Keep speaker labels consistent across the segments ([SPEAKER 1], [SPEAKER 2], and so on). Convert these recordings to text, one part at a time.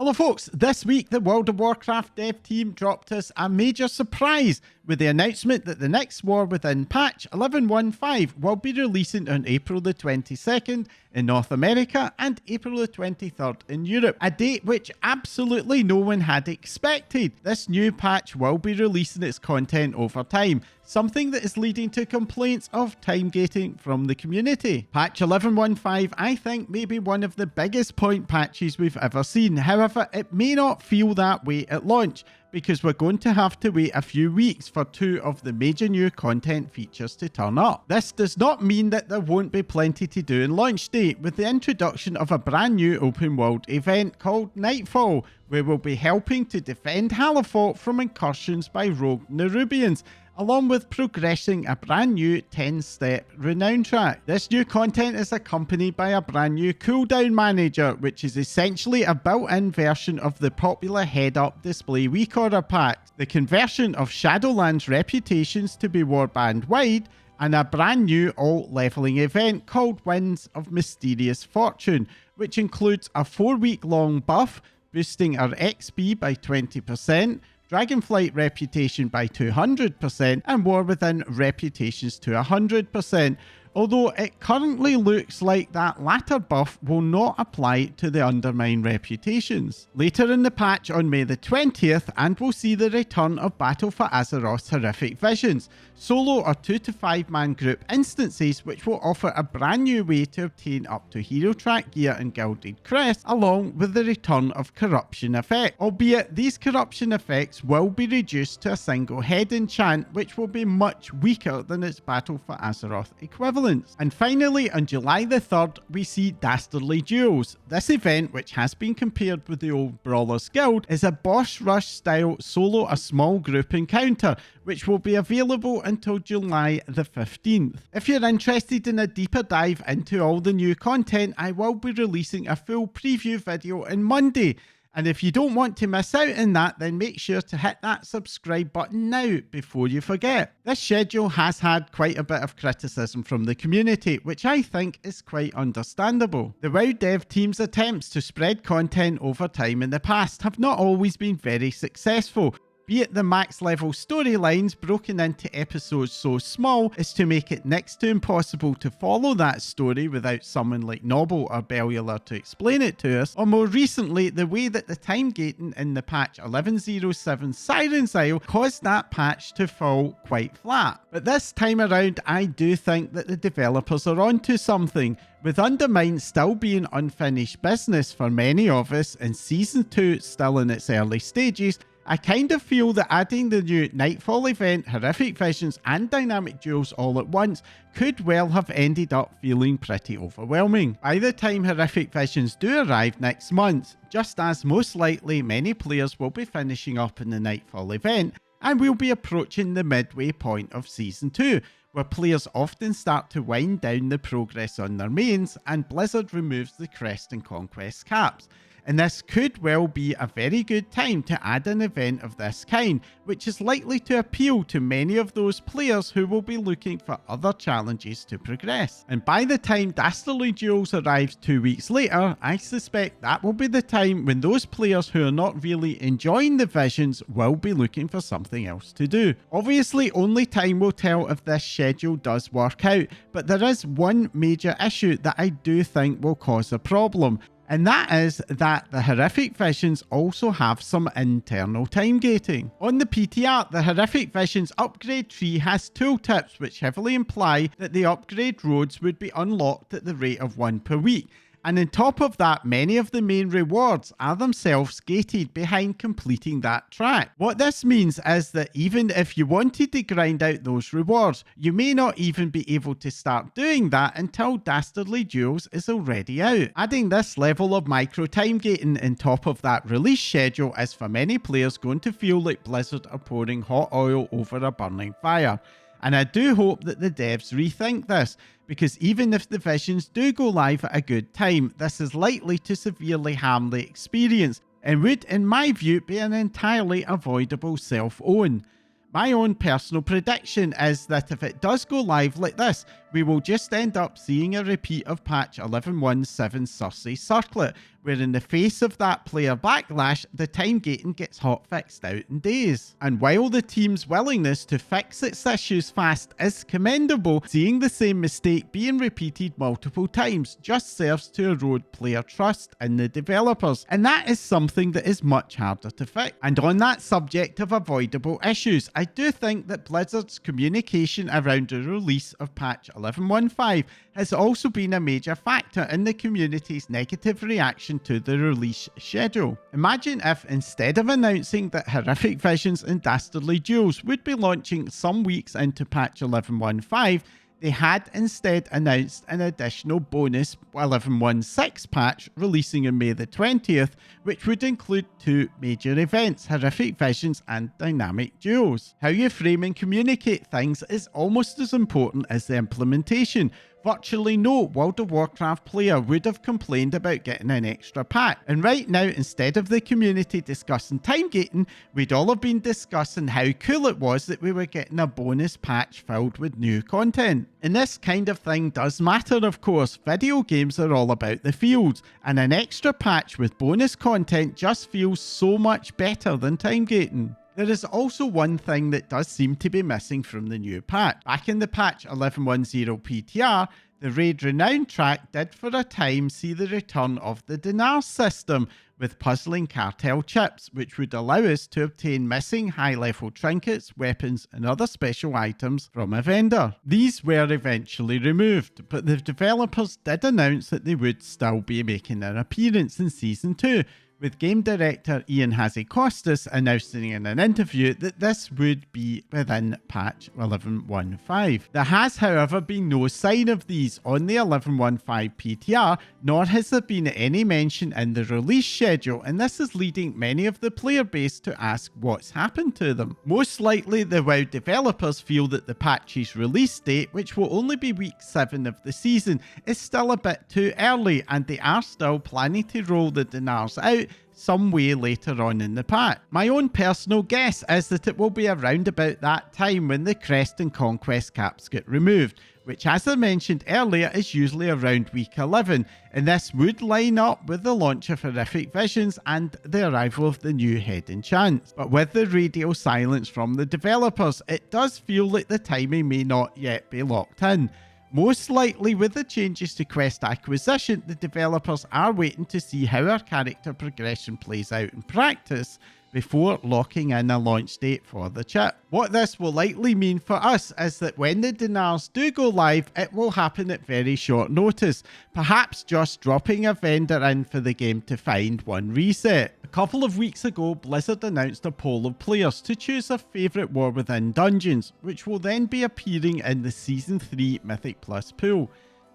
[SPEAKER 1] Hello folks, this week the World of Warcraft dev team dropped us a major surprise with the announcement that the next war within patch 11.15 will be releasing on April the 22nd in North America and April the 23rd in Europe, a date which absolutely no one had expected. This new patch will be releasing its content over time, something that is leading to complaints of time gating from the community. Patch 11.15 I think may be one of the biggest point patches we've ever seen. However, it may not feel that way at launch, because we're going to have to wait a few weeks for two of the major new content features to turn up. This does not mean that there won't be plenty to do in launch day, with the introduction of a brand new open world event called Nightfall, where we'll be helping to defend Halifort from incursions by rogue Nerubians, along with progressing a brand new 10-step renown track. This new content is accompanied by a brand new cooldown manager, which is essentially a built-in version of the popular head-up display week order pack, the conversion of Shadowlands reputations to be warband wide, and a brand new alt-leveling event called Winds of Mysterious Fortune, which includes a 4-week-long buff boosting our XP by 20%, Dragonflight reputation by 200%, and War Within reputations to 100%, although it currently looks like that latter buff will not apply to the Undermine reputations. Later in the patch on May the 20th, and we'll see the return of Battle for Azeroth's Horrific Visions, solo or 2 to 5 man group instances, which will offer a brand new way to obtain up to hero track gear and gilded crest, along with the return of corruption effect, albeit these corruption effects will be reduced to a single head enchant, which will be much weaker than its Battle for Azeroth equivalent. And finally, on July the 3rd, we see Dastardly Duels. This event, which has been compared with the old Brawlers Guild, is a boss rush style solo a small group encounter, which will be available until July the 15th. If you're interested in a deeper dive into all the new content, I will be releasing a full preview video on Monday. And if you don't want to miss out on that, then make sure to hit that subscribe button now before you forget. This schedule has had quite a bit of criticism from the community, which I think is quite understandable. The WoW dev team's attempts to spread content over time in the past have not always been very successful, be it the max level storylines broken into episodes so small as to make it next to impossible to follow that story without someone like Noble or Bellular to explain it to us, or more recently the way that the time gating in the patch 11.07 Siren's Isle caused that patch to fall quite flat. But this time around I do think that the developers are onto something, with Undermine still being unfinished business for many of us and Season 2 still in its early stages. I kind of feel that adding the new Nightfall event, Horrific Visions and Dynamic Duels all at once could well have ended up feeling pretty overwhelming. By the time Horrific Visions do arrive next month, just as most likely many players will be finishing up in the Nightfall event, and we'll be approaching the midway point of Season 2, where players often start to wind down the progress on their mains and Blizard removes the Crest and Conquest caps. And this could well be a very good time to add an event of this kind, which is likely to appeal to many of those players who will be looking for other challenges to progress. And by the time Dastardly Duels arrives 2 weeks later, I suspect that will be the time when those players who are not really enjoying the visions will be looking for something else to do. Obviously, only time will tell if this schedule does work out, but there is one major issue that I do think will cause a problem. And that is that the Horrific Visions also have some internal time gating. On the PTR, the Horrific Visions upgrade tree has tooltips which heavily imply that the upgrade roads would be unlocked at the rate of 1 per week. And on top of that, many of the main rewards are themselves gated behind completing that track. What this means is that even if you wanted to grind out those rewards, you may not even be able to start doing that until Dastardly Duels is already out. Adding this level of micro time gating on top of that release schedule is for many players going to feel like Blizzard are pouring hot oil over a burning fire. And I do hope that the devs rethink this, because even if the visions do go live at a good time, this is likely to severely harm the experience and would, in my view, be an entirely avoidable self-own. My own personal prediction is that if it does go live like this, we will just end up seeing a repeat of patch 11.17 Cersei Circlet, where in the face of that player backlash, the time gating gets hotfixed out in days. And while the team's willingness to fix its issues fast is commendable, seeing the same mistake being repeated multiple times just serves to erode player trust in the developers, and that is something that is much harder to fix. And on that subject of avoidable issues, I do think that Blizzard's communication around the release of patch 11.15 has also been a major factor in the community's negative reaction to the release schedule. Imagine if, instead of announcing that Horrific Visions and Dastardly Duels would be launching some weeks into patch 11.15, they had instead announced an additional bonus 11.16 patch releasing on May the 20th, which would include two major events, Horrific Visions and Dynamic Duels. How you frame and communicate things is almost as important as the implementation. Virtually no World of Warcraft player would have complained about getting an extra pack. And right now, instead of the community discussing time gating, we'd all have been discussing how cool it was that we were getting a bonus patch filled with new content. And this kind of thing does matter, of course. Video games are all about the feels, and an extra patch with bonus content just feels so much better than time gating. There is also one thing that does seem to be missing from the new patch. Back in the patch 11.10 PTR, the Raid Renown track did for a time see the return of the Dinars system with puzzling cartel chips, which would allow us to obtain missing high-level trinkets, weapons and other special items from a vendor. These were eventually removed, but the developers did announce that they would still be making an appearance in Season 2, with game director Ian Hazzikostas announcing in an interview that this would be within patch 11.15. There has, however, been no sign of these on the 11.15 PTR, nor has there been any mention in the release schedule, and this is leading many of the player base to ask what's happened to them. Most likely, the WoW developers feel that the patch's release date, which will only be week 7 of the season, is still a bit too early, and they are still planning to roll the Dinars out some way later on in the patch. My own personal guess is that it will be around about that time when the Crest and Conquest caps get removed, which, as I mentioned earlier, is usually around week 11, and this would line up with the launch of Horrific Visions and the arrival of the new head enchants. But with the radio silence from the developers, it does feel like the timing may not yet be locked in. Most likely, with the changes to quest acquisition, the developers are waiting to see how our character progression plays out in practice before locking in a launch date for the chip. What this will likely mean for us is that when the Dinars do go live, it will happen at very short notice, perhaps just dropping a vendor in for the game to find one reset. A couple of weeks ago, Blizzard announced a poll of players to choose a favourite war within dungeons, which will then be appearing in the Season 3 Mythic Plus pool.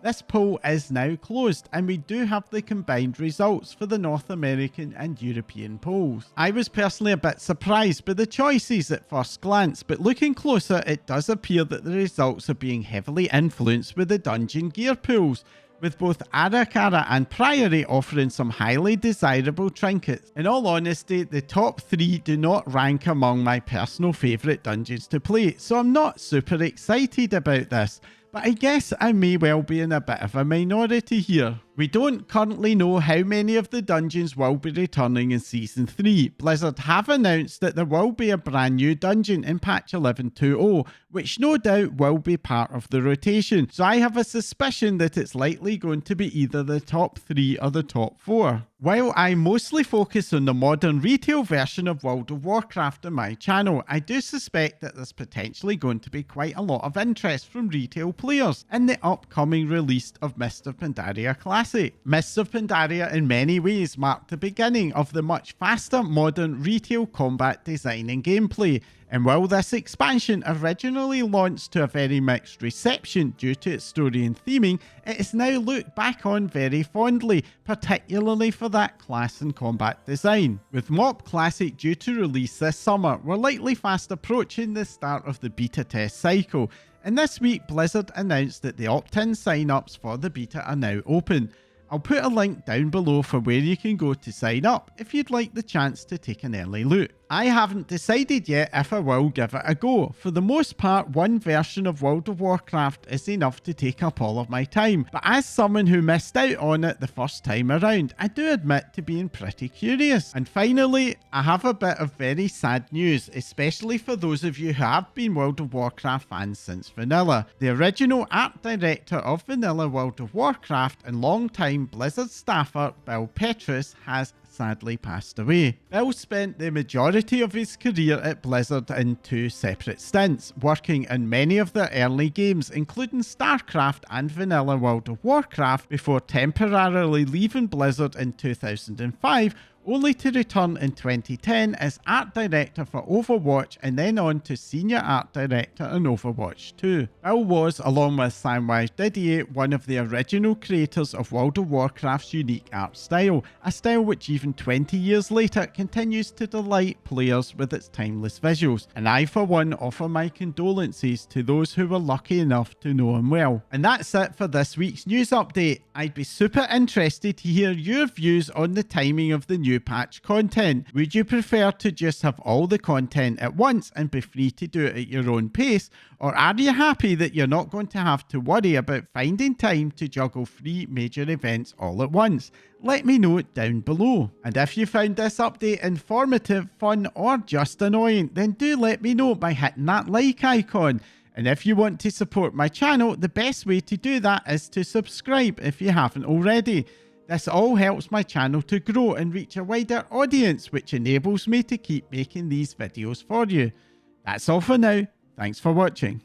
[SPEAKER 1] This poll is now closed, and we do have the combined results for the North American and European polls. I was personally a bit surprised by the choices at first glance, but looking closer, it does appear that the results are being heavily influenced with the dungeon gear pools, with both Arakara and Priory offering some highly desirable trinkets. In all honesty, the top 3 do not rank among my personal favourite dungeons to play, so I'm not super excited about this. But I guess I may well be in a bit of a minority here. We don't currently know how many of the dungeons will be returning in Season 3. Blizzard have announced that there will be a brand new dungeon in patch 11.20, which no doubt will be part of the rotation, so I have a suspicion that it's likely going to be either the top 3 or the top 4. While I mostly focus on the modern retail version of World of Warcraft on my channel, I do suspect that there's potentially going to be quite a lot of interest from retail players in the upcoming release of Mists of Pandaria Classic. Mists of Pandaria in many ways marked the beginning of the much faster modern retail combat design and gameplay, and while this expansion originally launched to a very mixed reception due to its story and theming, it is now looked back on very fondly, particularly for that class and combat design. With MoP Classic due to release this summer, we're likely fast approaching the start of the beta test cycle, and this week Blizzard announced that the opt-in sign-ups for the beta are now open. I'll put a link down below for where you can go to sign up if you'd like the chance to take an early look. I haven't decided yet if I will give it a go. For the most part, one version of World of Warcraft is enough to take up all of my time, but as someone who missed out on it the first time around, I do admit to being pretty curious. And finally, I have a bit of very sad news, especially for those of you who have been World of Warcraft fans since vanilla. The original art director of vanilla World of Warcraft and long-time Blizzard staffer Bill Petras has sadly passed away. Bill spent the majority of his career at Blizzard in two separate stints, working in many of their early games including StarCraft and vanilla World of Warcraft before temporarily leaving Blizzard in 2005, only to return in 2010 as art director for Overwatch and then on to senior art director in Overwatch 2. Bill was, along with Samwise Didier, one of the original creators of World of Warcraft's unique art style, a style which even 20 years later continues to delight players with its timeless visuals, and I for one offer my condolences to those who were lucky enough to know him well. And that's it for this week's news update. I'd be super interested to hear your views on the timing of the new patch content. Would you prefer to just have all the content at once and be free to do it at your own pace, or are you happy that you're not going to have to worry about finding time to juggle 3 major events all at once? Let me know down below. And if you found this update informative, fun, or just annoying, then do let me know by hitting that like icon. And if you want to support my channel, the best way to do that is to subscribe if you haven't already. This all helps my channel to grow and reach a wider audience, which enables me to keep making these videos for you. That's all for now. Thanks for watching.